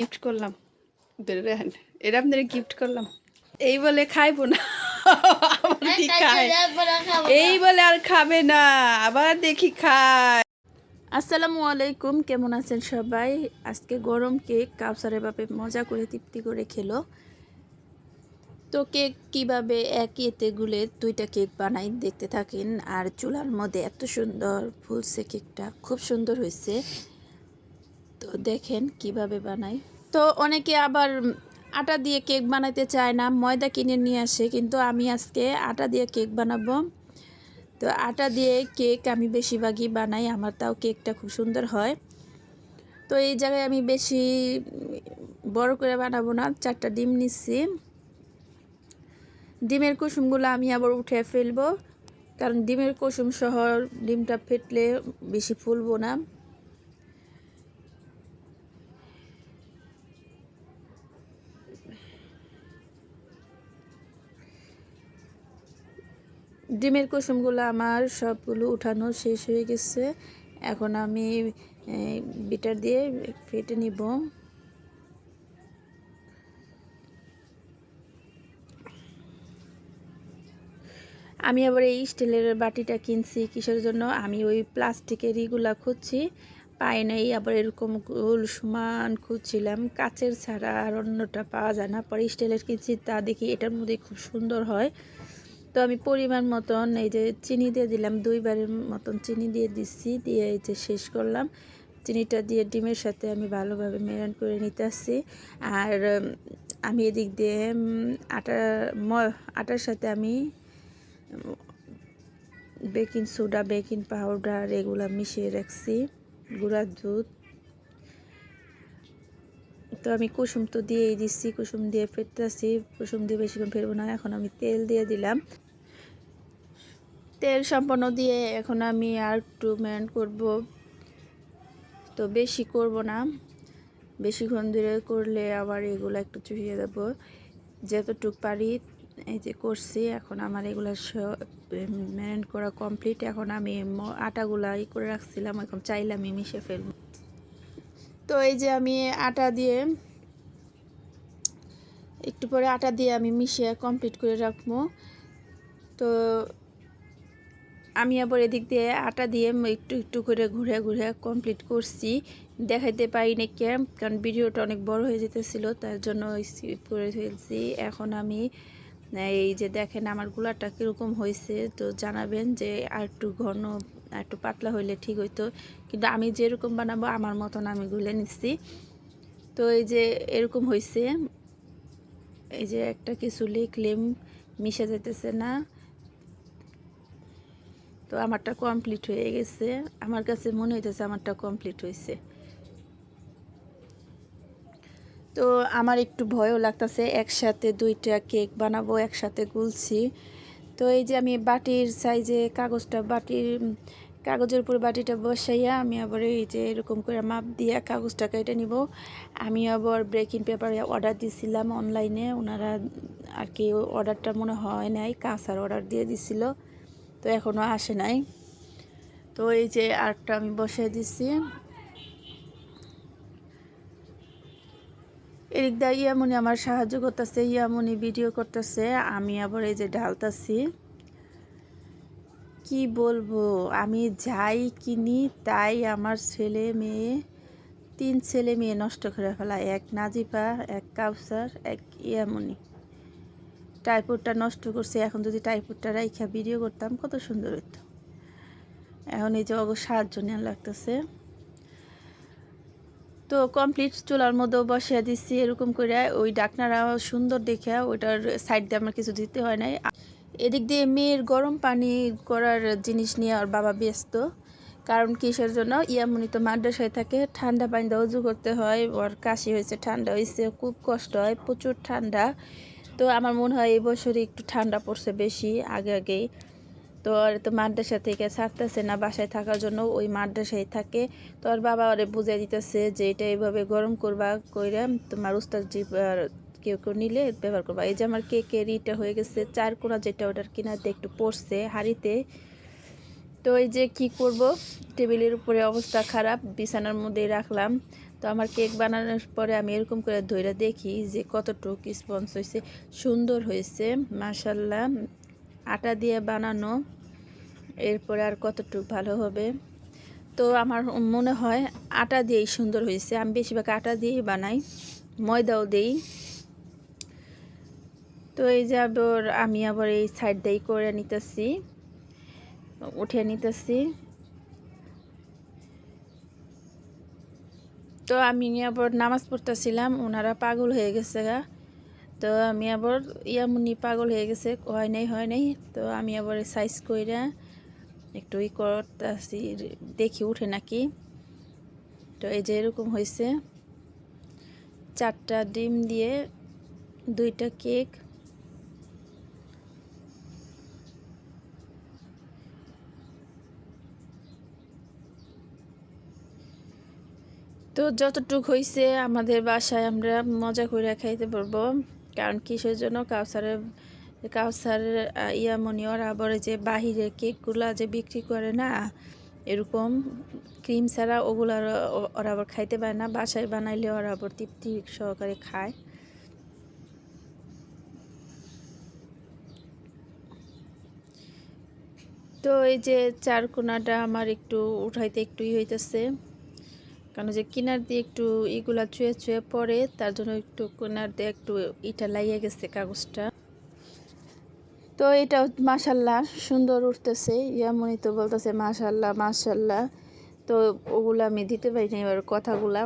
Gift করলাম দেখেন, এটা আপনাদের গিফট করলাম। এই বলে খাইবো না, আবার কি খায়, এই বলে আর খাবে না, আবার দেখি খায়। আসসালামু আলাইকুম, কেমন আছেন সবাই? আজকে গরম কেক কাউসারের বাপে মজা করে তৃপ্তি করে খেলো। তো কেক কিভাবে একই এতে গুলে দুইটা কেক বানাই দেখতে থাকেন। আর চুলার মধ্যে এত সুন্দর ফুলছে, কেকটা খুব সুন্দর হয়েছে। তো দেখেন কিভাবে বানাই। তো অনেকে আবার আটা দিয়ে কেক বানাতে চায় না, ময়দা কিনে নিয়ে আসে, কিন্তু আমি আজকে আটা দিয়ে কেক বানাবো। তো আটা দিয়ে কেক আমি বেশিরভাগই বানাই, আমার তাও কেকটা খুব সুন্দর হয়। তো এই জায়গায় আমি বেশি বড় করে বানাবো না, 4টা ডিম নিচ্ছি। ডিমের কুসুমগুলো আমি আবার উঠে ফেলবো, কারণ ডিমের কুসুম সহ ডিমটা ফেটলে বেশি ফুলবো না। ডিমের কুসুমগুলো আমার সবগুলো উঠানো শেষ হয়ে গেছে। এখন আমি বিটার দিয়ে ফেটে নিব। আমি আবার এই স্টিলের বাটিটা কিনছি কিসের জন্য, আমি ওই প্লাস্টিকের ইগুলা খুঁজছি, পাই নাই। আবার এরকম গোল সমান খুঁজছিলাম, কাচের ছাড়া আর অন্যটা পাওয়া যায় না। পরে স্টিলের কিনছি, তা দেখি এটার মধ্যে খুব সুন্দর হয়। তো আমি পরিমাণ মতন এই যে চিনি দিয়ে দিলাম, 2বারের মতন চিনি দিয়ে দিচ্ছি, দিয়ে এই যে শেষ করলাম। চিনিটা দিয়ে ডিমের সাথে আমি ভালোভাবে মেরিনেট করে নিতে আসছি। আর আমি এদিক দিয়ে আটার সাথে আমি বেকিং সোডা, বেকিং পাউডার এগুলো মিশিয়ে রাখছি, গুঁড়া দুধ। তো আমি কুসুম তো দিয়েই দিচ্ছি, কুসুম দিয়ে ফেটতেছি, কুসুম দিয়ে বেশিক্ষণ ফেরবো না। এখন আমি তেল দিয়ে দিলাম, তেল সম্পন্ন দিয়ে এখন আমি আর একটু মেরিনেট করব। তো বেশি করব না, বেশিক্ষণ ধরে করলে আবার এগুলো একটু চুষিয়ে দেবো। যতটুকু পারি এই যে করছি। এখন আমার এগুলো মেরিনেট করা কমপ্লিট। এখন আমি আটাগুলা করে রাখছিলাম, এখন চাইলে আমি মিশিয়ে ফেলবো। তো এই যে আমি আটা দিয়ে একটু পরে আটা দিয়ে আমি মিশিয়ে কমপ্লিট করে রাখবো। তো আমি আবার এদিক দিয়ে আটা দিয়ে একটু একটু করে ঘুরে ঘুরে কমপ্লিট করছি, দেখাইতে পারি না কারণ ভিডিওটা অনেক বড় হয়ে যেতেছিল, তার জন্য স্কিপ করে ফেলছি। এখন আমি এই যে দেখেন আমার গুলাটা কীরকম হয়েছে, তো জানাবেন যে আর একটু ঘন আর একটু পাতলা হইলে ঠিক হইতো, কিন্তু আমি যেরকম বানাবো আমার মতন আমি গুলে নিচ্ছি। তো এই যে এরকম হয়েছে, এই যে একটা কিছু লিখলেম মিশে যেতেছে না। তো আমারটা কমপ্লিট হয়ে গেছে, আমার কাছে মনে হইতেছে আমারটা কমপ্লিট হয়েছে। তো আমার একটু ভয়ও লাগতেছে, একসাথে 2টা কেক বানাবো, একসাথে গুলছি। তো এই যে আমি বাটির সাইজে কাগজের উপরে বাটিটা বসাইয়া আমি আবার এই যে এরকম করে মাপ দিয়ে কাগজটা কেটে নিব। আমি আবার বেকিং পেপারে অর্ডার দিয়েছিলাম অনলাইনে, ওনারা আর কি অর্ডারটা মনে হয় নাই, কাঁচার অর্ডার দিয়ে দিছিল, তো এখনও আসে নাই। তো এই যে আরেকটা আমি বসাই দিছি। এদিক দিয়ে ইয়ামনি আমার সাহায্য করতেছে, ইয়ামনি ভিডিও করতেছে, আমি আবার এই যে ঢালতাছি। কি বলবো, আমি যাই কিনি তাই আমার 3 ছেলে মেয়ে নষ্ট করে ফেলায়, এক নাজিফা, এক কাউসার, এক ইয়ামনি। টাইপডটা নষ্ট করছে, এখন যদি টাইপডটা রাইখা ভিডিও করতাম কত সুন্দর হতো। এখন এই যে সাহায্য নেওয়া লাগতেছে। তো কমপ্লিট, চুলার মধ্যেও বসিয়ে দিচ্ছি এরকম করে, ওই ডাকনারা সুন্দর দেখে ওইটার সাইড দিয়ে আমার কিছু দিতে হয় নাই। এদিক দিয়ে মেয়ের গরম পানি করার জিনিস নিয়ে ওর বাবা ব্যস্ত, কারণ কিসের জন্য, ইয়ামনি তো মাদ্রাসায় থাকে, ঠান্ডা পানি দিয়ে উজু করতে হয়, ওর কাশি হয়েছে, ঠান্ডা হয়েছে, খুব কষ্ট হয়, প্রচুর ঠান্ডা। তো আমার মনে হয় এই বছরই একটু ঠান্ডা পড়ছে বেশি আগেই। তো আর তো মাদ্রাসা থেকে ছাড়তেছে না, বাসায় থাকার জন্য ওই মাদ্রাসায় থাকে। তো ওর বাবা ওরে বুঝিয়ে দিতেছে যে এটা এইভাবে গরম করবা, কইরা তোমার উস্তাদজি কেউ কেউ নিলে ব্যবহার করবা। এই যে আমার কেকের ইটা হয়ে গেছে, 4 কোনা যেটা ওটার কিনাতে একটু পড়ছে হাঁড়িতে। তো এই যে কি করব, টেবিলের উপরে অবস্থা খারাপ, বিছানার মধ্যেই রাখলাম। তো আমার কেক বানানোর পরে আমি এরকম করে ধইরা দেখি যে কতটুকু স্পঞ্জ হয়েছে, সুন্দর হয়েছে মাশাআল্লাহ। আটা দিয়ে বানানো, এরপরে আর কতটুকু ভালো হবে। তো আমার মনে হয় আটা দিয়েই সুন্দর হয়েছে। আমি বেশিরভাগ আটা দিয়েই বানাই, ময়দাও দিই। তো এই যে আমি আবার এই সাইড দিয়েই করে নিতেছি, উঠে নিতেছি। তো আমি আবার নামাজ পড়তেছিলাম, ওনারা পাগল হয়ে গেছে গা। তো আমি আবার ইয়ামুনি পাগল হয়ে গেছে, হয় নাই। তো আমি আবার সাইজ কইরা একটু করতেছি, দেখি উঠে নাকি। তো এই যে এরকম হয়েছে, 4টা ডিম দিয়ে 2টা কেক। তো যতটুক হয়েছে আমাদের বাসায় আমরা মজা করে খাইতে পারবো। কারণ কিসের জন্য, কাউসার ইয়ামনি ওরা আবার যে বাহিরের কেকগুলা যে বিক্রি করে না এরকম ক্রিম ছাড়া, ওগুলো ওরা আবার খাইতে পারে না। বাসায় বানাইলে ওরা আবার তৃপ্তি সহকারে খায়। তো এই যে চারকোনাটা আমার একটু উঠাইতে একটুই হইতেছে, কারণ যে কিনার দিয়ে একটু এগুলা চুয়ে চুয়ে পড়ে, তার জন্য একটু কিনার দিয়ে একটু ইটা লাগিয়ে গেছে কাগজটা। তো এটা মাশাল্লাহ সুন্দর উঠতেছে, ইয়ামনি তো বলতেছে মাশাল্লাহ মাশাল্লাহ। তো ওগুলা আমি দিতে পারি না এবার কথাগুলা।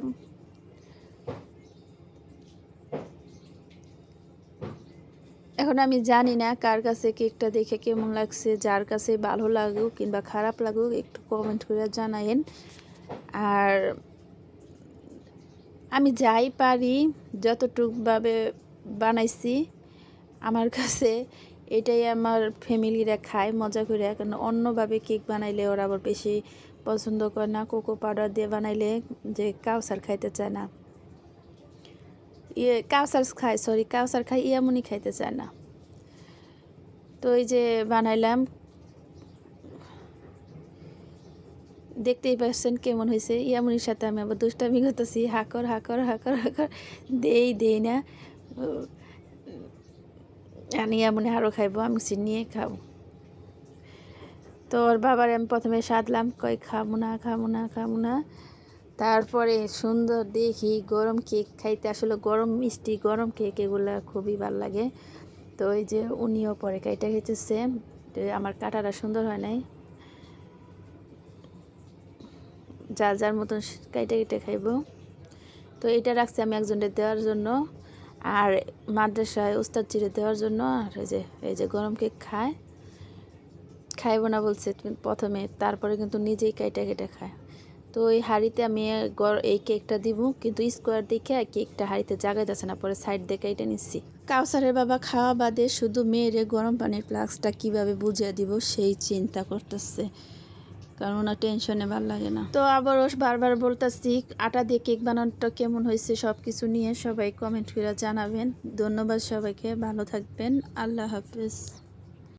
এখন আমি জানি না কার কাছে কেকটা দেখে কেমন লাগছে, যার কাছে ভালো লাগুক কিংবা খারাপ লাগুক একটু কমেন্ট করে জানায়েন। আর আমি যাই পারি যতটুকভাবে বানাইছি, আমার কাছে এটাই আমার ফ্যামিলিরা খায় মজা করে। কারণ অন্যভাবে কেক বানাইলে ওরা আবার বেশি পছন্দ করে না, কোকো পাউডার দিয়ে বানাইলে যে কাউসার খাইতে চায় না, কাউসার খায়, ইয়ামনি খাইতে চায় না। তো এই যে বানাইলাম, দেখতেই পাচ্ছেন কেমন হয়েছে। ইয়ামনির সাথে আমি আবার দুষ্টামি করতেছি, হাকর হাকর হাকর হাকর, দেই না। আমি ইয়ামনি আরও খাইবো, আমি নিয়ে খাবো। তো ওর বাবার আমি প্রথমে সাধলাম, কই খাবো না। তারপরে সুন্দর দেখি গরম কেক খাইতে, আসলে গরম মিষ্টি গরম কেক এগুলা খুবই ভালো লাগে। তো এই যে উনিও পরে কাইটা খেতেছে, আমার কাটাটা সুন্দর হয় নাই, যার যার মতন কাইটা খাইব। তো এটা রাখছি আমি একজনের দেওয়ার জন্য, আর মাদ্রাসায় উস্তাদ চিড়ে দেওয়ার জন্য। আর এই যে গরম কেক খাইব না বলছে প্রথমে, তারপরে কিন্তু নিজেই কাইটা খায়। তো এই হাঁড়িতে আমি এই কেকটা দিব, কিন্তু স্কোয়ার দেখে কেকটা হাঁড়িতে জায়গা যাচ্ছে না, পরে সাইড দেখে এটা নিচ্ছি। কাউসারের বাবা খাওয়া বাদে শুধু মেয়েরে গরম পানির ফ্লাক্সটা কিভাবে বুঝিয়ে দিব সেই চিন্তা করতেছে, কারণ ওনার টেনশনে ভালো লাগে না। তো আবার বারবার বলতেছি আটা দিয়ে কেক বানানোটা কেমন হয়েছে, সব কিছু নিয়ে সবাই কমেন্ট করে জানাবেন। ধন্যবাদ সবাইকে, ভালো থাকবেন, আল্লাহ হাফেজ।